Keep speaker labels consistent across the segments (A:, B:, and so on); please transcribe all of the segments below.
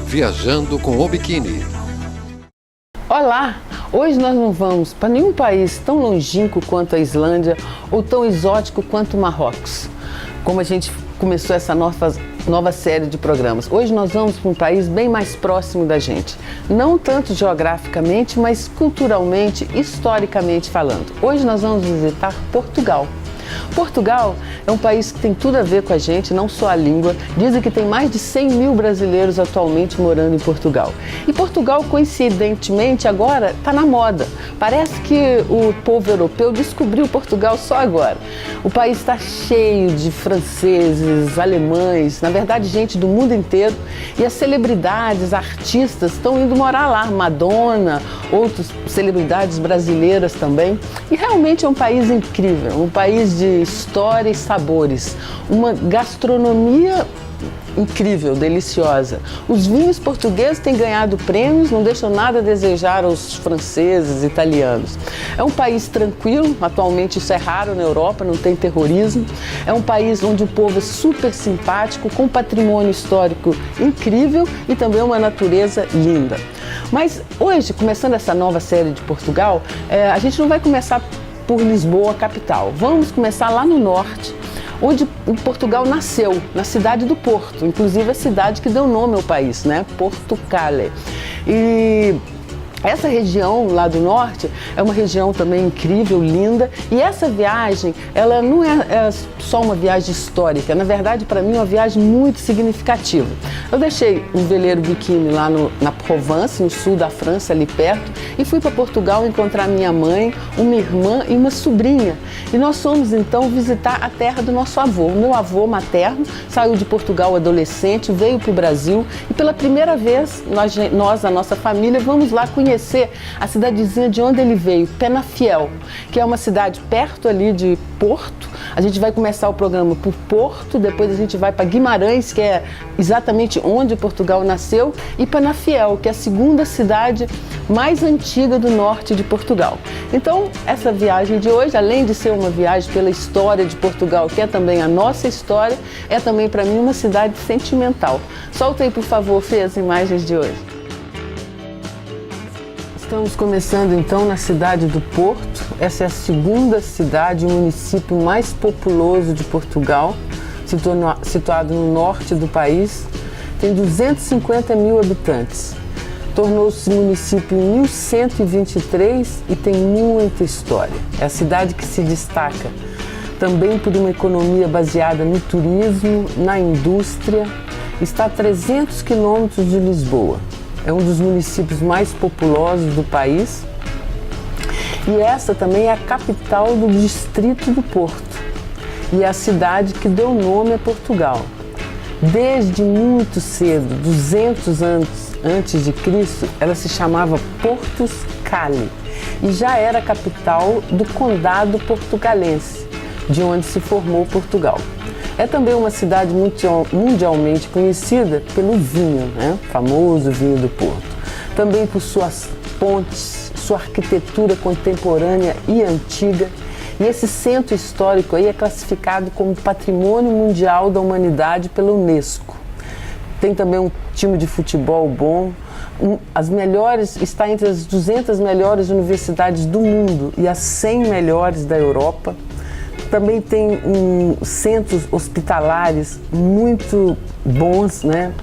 A: Viajando com o Biquíni.
B: Olá! Hoje nós não vamos para nenhum país tão longínquo quanto a Islândia ou tão exótico quanto o Marrocos, como a gente começou essa nova série de programas. Hoje nós vamos para um país bem mais próximo da gente, não tanto geograficamente, mas culturalmente, historicamente falando. Hoje nós vamos visitar Portugal. Portugal é um país que tem tudo a ver com a gente, não só a língua. Dizem que tem mais de 100 mil brasileiros atualmente morando em Portugal. E Portugal, coincidentemente, agora está na moda. Parece que o povo europeu descobriu Portugal só agora. O país está cheio de franceses, alemães, na verdade gente do mundo inteiro. E as celebridades, artistas estão indo morar lá. Madonna, outras celebridades brasileiras também. E realmente é um país incrível, um país de história e sabores, uma gastronomia incrível, deliciosa. Os vinhos portugueses têm ganhado prêmios, não deixam nada a desejar aos franceses, italianos. É um país tranquilo, atualmente isso é raro na Europa, não tem terrorismo. É um país onde o povo é super simpático, com patrimônio histórico incrível e também uma natureza linda. Mas hoje, começando essa nova série de Portugal, a gente não vai começar por Lisboa, capital. Vamos começar lá no norte, onde Portugal nasceu, na cidade do Porto, inclusive a cidade que deu nome ao país, né? Portugal. E essa região lá do norte é uma região também incrível, linda, e essa viagem, ela não é só uma viagem histórica, na verdade para mim é uma viagem muito significativa. Eu deixei um veleiro biquíni lá na Provence, no sul da França, ali perto, e fui para Portugal encontrar minha mãe, uma irmã e uma sobrinha. E nós fomos então visitar a terra do nosso avô. O meu avô materno saiu de Portugal adolescente, veio para o Brasil e pela primeira vez nós, a nossa família, vamos lá conhecer a cidadezinha de onde ele veio, Penafiel, que é uma cidade perto ali de Porto. A gente vai começar o programa por Porto, depois a gente vai para Guimarães, que é exatamente onde Portugal nasceu, e Penafiel, que é a segunda cidade mais antiga do norte de Portugal. Então, essa viagem de hoje, além de ser uma viagem pela história de Portugal, que é também a nossa história, é também para mim uma cidade sentimental. Solta aí, por favor, Fê, as imagens de hoje. Estamos começando então na cidade do Porto. Essa é a segunda cidade, o município mais populoso de Portugal, situado no norte do país. Tem 250 mil habitantes. Tornou-se município em 1123 e tem muita história. É a cidade que se destaca também por uma economia baseada no turismo, na indústria. Está a 300 quilômetros de Lisboa. É um dos municípios mais populosos do país e essa também é a capital do distrito do Porto e é a cidade que deu nome a Portugal. Desde muito cedo, 200 anos antes de Cristo, ela se chamava Portus Cale e já era a capital do Condado Portucalense, de onde se formou Portugal. É também uma cidade mundialmente conhecida pelo vinho, né? O famoso vinho do Porto. Também por suas pontes, sua arquitetura contemporânea e antiga. E esse centro histórico aí é classificado como Patrimônio Mundial da Humanidade pela Unesco. Tem também um time de futebol bom. Está entre as 200 melhores universidades do mundo e as 100 melhores da Europa. Também tem centros hospitalares muito bons, né?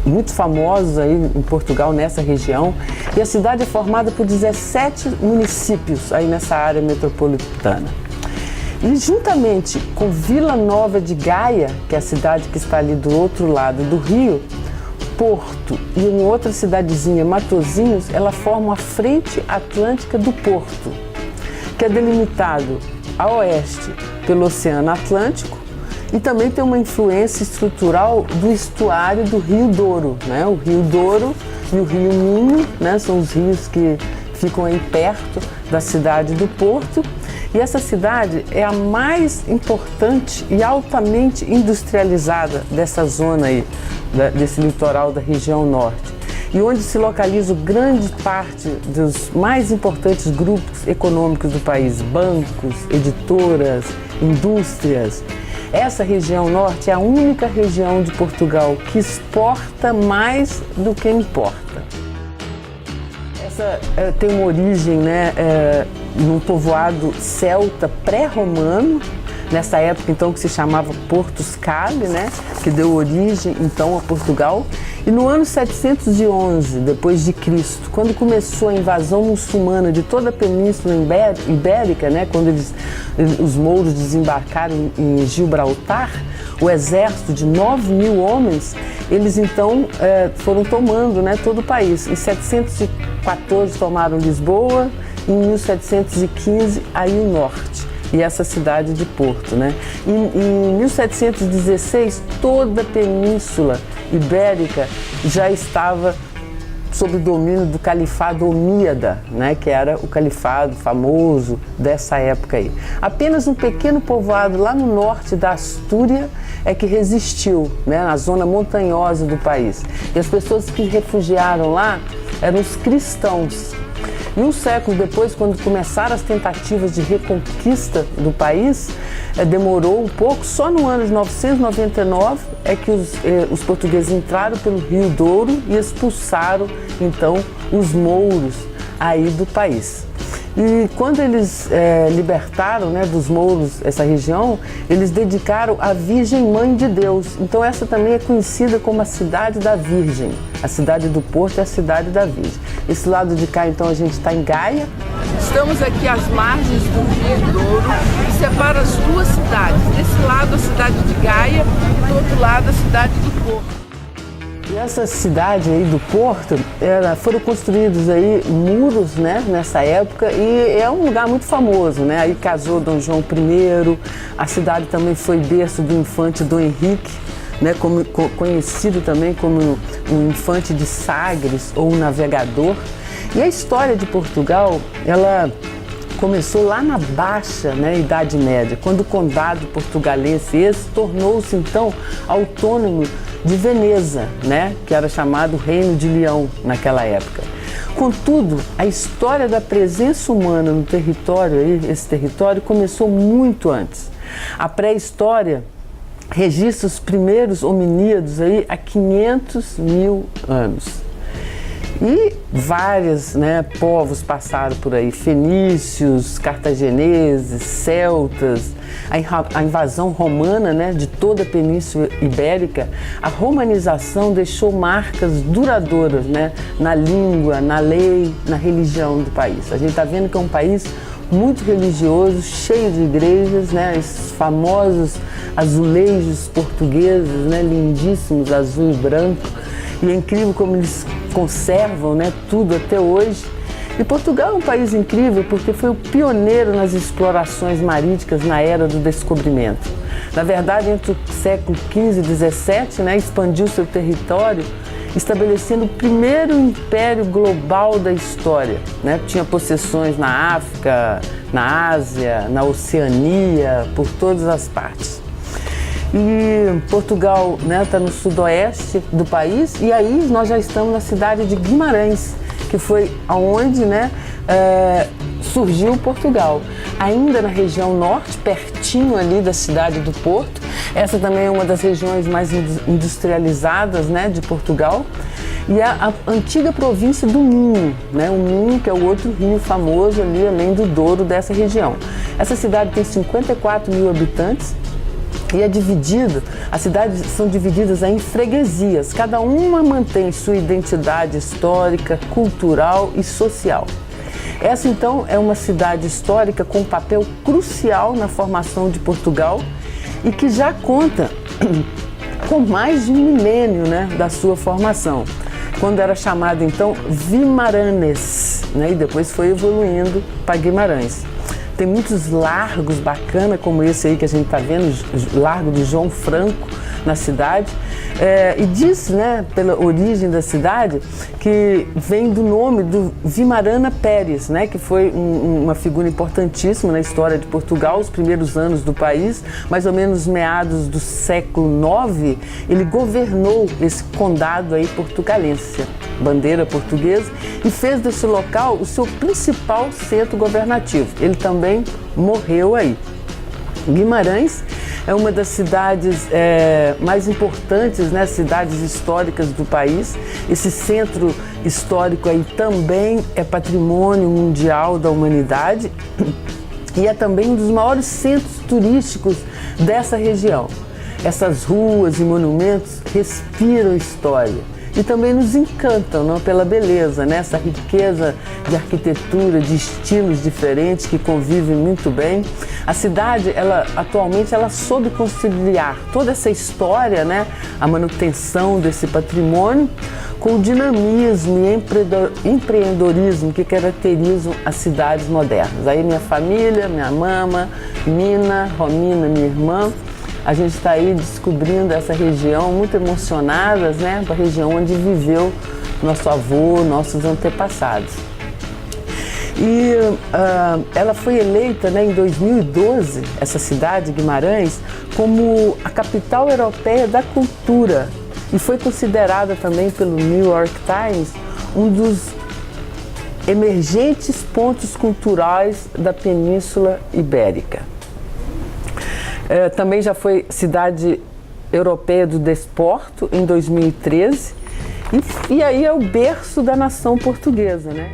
B: Muito famosos aí em Portugal, nessa região. E a cidade é formada por 17 municípios aí nessa área metropolitana. E juntamente com Vila Nova de Gaia, que é a cidade que está ali do outro lado do rio, Porto e uma outra cidadezinha, Matosinhos, ela forma a Frente Atlântica do Porto, que é delimitado a oeste pelo Oceano Atlântico e também tem uma influência estrutural do estuário do Rio Douro, né? O Rio Douro e o Rio Minho, né? São os rios que ficam aí perto da cidade do Porto. E essa cidade é a mais importante e altamente industrializada dessa zona aí, desse litoral da região norte. E onde se localiza grande parte dos mais importantes grupos econômicos do país, bancos, editoras, indústrias. Essa região norte é a única região de Portugal que exporta mais do que importa. Essa tem uma origem, né, num povoado celta pré-romano, nessa época então que se chamava Portus Cale, né, que deu origem então a Portugal. E no ano 711 depois de Cristo, quando começou a invasão muçulmana de toda a Península Ibérica, né, quando os mouros desembarcaram em Gibraltar, o exército de 9.000 homens, eles então foram tomando, né, todo o país. Em 714 tomaram Lisboa, em 1715 aí o norte. E essa cidade de Porto, né? Em 1716, toda a Península Ibérica já estava sob o domínio do Califado Omíada, né? Que era o califado famoso dessa época aí. Apenas um pequeno povoado lá no norte da Astúria é que resistiu, né? Na zona montanhosa do país. E as pessoas que refugiaram lá eram os cristãos. E um século depois, quando começaram as tentativas de reconquista do país, demorou um pouco, só no ano de 999 é que os portugueses entraram pelo Rio Douro e expulsaram então os mouros aí do país. E quando eles libertaram, né, dos mouros essa região, eles dedicaram à Virgem Mãe de Deus. Então essa também é conhecida como a Cidade da Virgem. A cidade do Porto é a Cidade da Virgem. Esse lado de cá então a gente está em Gaia. Estamos aqui às margens do Rio Douro, que separa as duas cidades. Desse lado a cidade de Gaia e do outro lado a cidade do Porto. E essa cidade aí do Porto, foram construídos aí muros, né, nessa época, e é um lugar muito famoso, né? Aí casou Dom João I, a cidade também foi berço do infante Dom Henrique, né, conhecido também como o infante de Sagres ou o navegador. E a história de Portugal, ela começou lá na baixa, né, Idade Média, quando o condado portugalense esse tornou-se então autônomo de Veneza, né, que era chamado Reino de Leão naquela época. Contudo, a história da presença humana no território, esse território, começou muito antes. A pré-história registra os primeiros hominídeos aí há 500.000 anos. E vários, né, povos passaram por aí, fenícios, cartagineses, celtas, a invasão romana, né, de toda a Península Ibérica. A romanização deixou marcas duradouras, né, na língua, na lei, na religião do país. A gente está vendo que é um país muito religioso, cheio de igrejas, né, esses famosos azulejos portugueses, né, lindíssimos, azul e branco. E é incrível como eles conservam, né, tudo até hoje. E Portugal é um país incrível porque foi o pioneiro nas explorações marítimas na era do descobrimento. Na verdade, entre o século XV e XVII, né, expandiu seu território, estabelecendo o primeiro império global da história, né? Tinha possessões na África, na Ásia, na Oceania, por todas as partes. E Portugal, né, está no sudoeste do país, e aí nós já estamos na cidade de Guimarães, que foi aonde, né, surgiu Portugal. Ainda na região norte, pertinho ali da cidade do Porto. Essa também é uma das regiões mais industrializadas, né, de Portugal. E a antiga província do Minho, né, o Minho, que é o outro rio famoso ali, além do Douro, dessa região. Essa cidade tem 54.000 habitantes. E as cidades são divididas em freguesias, cada uma mantém sua identidade histórica, cultural e social. Essa então é uma cidade histórica com um papel crucial na formação de Portugal e que já conta com mais de um milênio, né, da sua formação, quando era chamada então Vimaranes, né, e depois foi evoluindo para Guimarães. Tem muitos largos bacanas, como esse aí que a gente está vendo, o Largo de João Franco, na cidade. E diz, né, pela origem da cidade, que vem do nome do Vimarana Pérez, né, que foi uma figura importantíssima na história de Portugal, os primeiros anos do país, mais ou menos meados do século IX, ele governou esse condado aí portugalense, bandeira portuguesa, e fez desse local o seu principal centro governativo. Ele também morreu aí. Guimarães é uma das cidades mais importantes, né, cidades históricas do país. Esse centro histórico aí também é patrimônio mundial da humanidade e é também um dos maiores centros turísticos dessa região. Essas ruas e monumentos respiram história e também nos encantam, não, pela beleza, né? Essa riqueza de arquitetura, de estilos diferentes que convivem muito bem. A cidade, atualmente, soube conciliar toda essa história, né? A manutenção desse patrimônio com o dinamismo e empreendedorismo que caracterizam as cidades modernas. Aí minha família, minha mama, Mina, Romina, minha irmã, a gente está aí descobrindo essa região, muito emocionadas, né? A região onde viveu nosso avô, nossos antepassados. E ela foi eleita, né, em 2012, essa cidade, Guimarães, como a capital europeia da cultura e foi considerada também pelo New York Times um dos emergentes pontos culturais da Península Ibérica. Também já foi cidade europeia do desporto em 2013 e aí é o berço da nação portuguesa, né?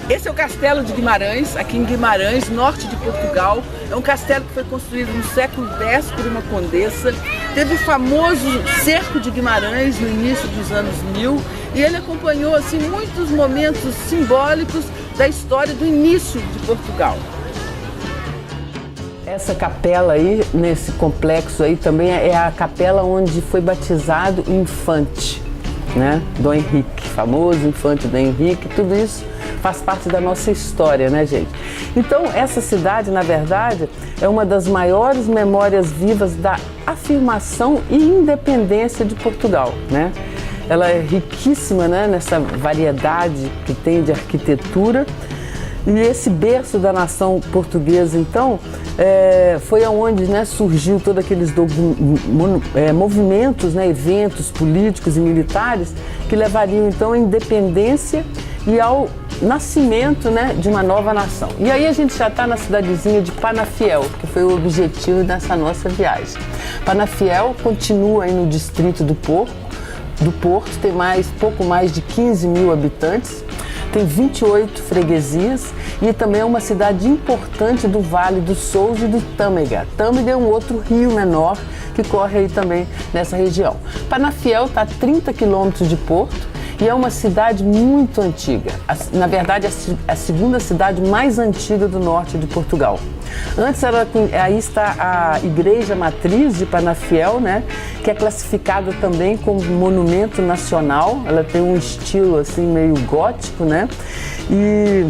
B: Esse é o Castelo de Guimarães, aqui em Guimarães, norte de Portugal. É um castelo que foi construído no século X por uma condessa. Teve o famoso Cerco de Guimarães no início dos anos 1000 e ele acompanhou assim, muitos momentos simbólicos da história do início de Portugal. Essa capela aí, nesse complexo aí, também é a capela onde foi batizado o infante, né? Dom Henrique, famoso infante Dom Henrique, tudo isso faz parte da nossa história, né, gente? Então, essa cidade, na verdade, é uma das maiores memórias vivas da afirmação e independência de Portugal, né? Ela é riquíssima, né, nessa variedade que tem de arquitetura. E esse berço da nação portuguesa, então, foi aonde, né, surgiu todos aqueles movimentos, né, eventos políticos e militares que levariam, então, à independência e ao nascimento, né, de uma nova nação. E aí a gente já está na cidadezinha de Penafiel, que foi o objetivo dessa nossa viagem. Penafiel continua aí no distrito do Porto, tem pouco mais de 15 mil habitantes. Tem 28 freguesias e também é uma cidade importante do Vale do Sousa e do Tâmega. Tâmega é um outro rio menor que corre aí também nessa região. Penafiel está a 30 quilômetros de Porto e é uma cidade muito antiga. Na verdade, é a segunda cidade mais antiga do norte de Portugal. Antes aí está a Igreja Matriz de Penafiel, né, que é classificada também como monumento nacional. Ela tem um estilo assim meio gótico, né? E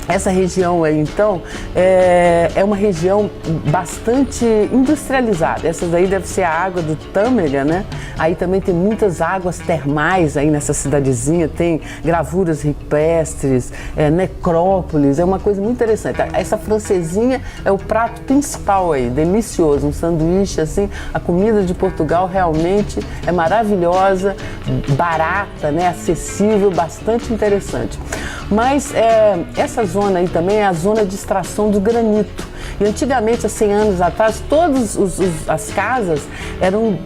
B: essa região aí, então, é uma região bastante industrializada. Essa daí deve ser a água do Tâmega, né? Aí também tem muitas águas termais aí nessa cidadezinha, tem gravuras rupestres, necrópolis, é uma coisa muito interessante. Essa francesinha é o prato principal aí, delicioso, um sanduíche assim. A comida de Portugal realmente é maravilhosa, barata, né? Acessível, bastante interessante. Mas essa zona aí também é a zona de extração do granito. E antigamente, há 100 anos atrás, todas as casas eram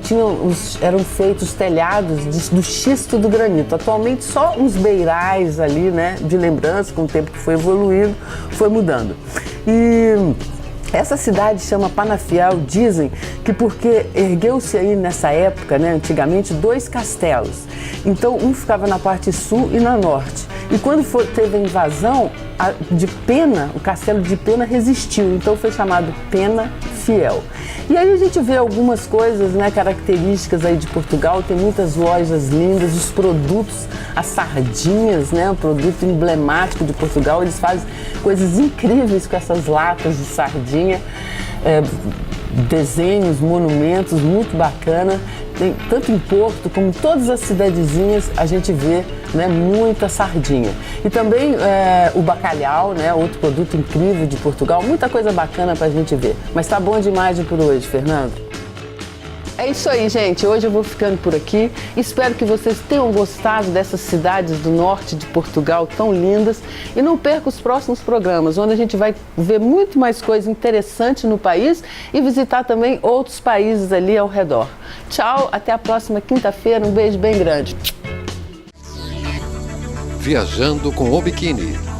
B: feitos telhados do xisto do granito. Atualmente, só uns beirais ali, né, de lembrança, com o tempo que foi evoluindo, foi mudando. E essa cidade chama Penafiel, dizem que porque ergueu-se aí nessa época, né, antigamente, 2 castelos. Então, um ficava na parte sul e na norte. E quando teve a invasão de Pena, o castelo de Pena resistiu, então foi chamado Penafiel. E aí a gente vê algumas coisas, né, características aí de Portugal, tem muitas lojas lindas, os produtos, as sardinhas, né, um produto emblemático de Portugal, eles fazem coisas incríveis com essas latas de sardinha, desenhos, monumentos, muito bacana. Tem, tanto em Porto como em todas as cidadezinhas a gente vê, né, muita sardinha. E também o bacalhau, né, outro produto incrível de Portugal, muita coisa bacana para a gente ver. Mas tá bom de imagem por hoje, Fernando? É isso aí, gente. Hoje eu vou ficando por aqui. Espero que vocês tenham gostado dessas cidades do norte de Portugal tão lindas. E não perca os próximos programas, onde a gente vai ver muito mais coisa interessante no país e visitar também outros países ali ao redor. Tchau, até a próxima quinta-feira. Um beijo bem grande.
A: Viajando com o Biquíni.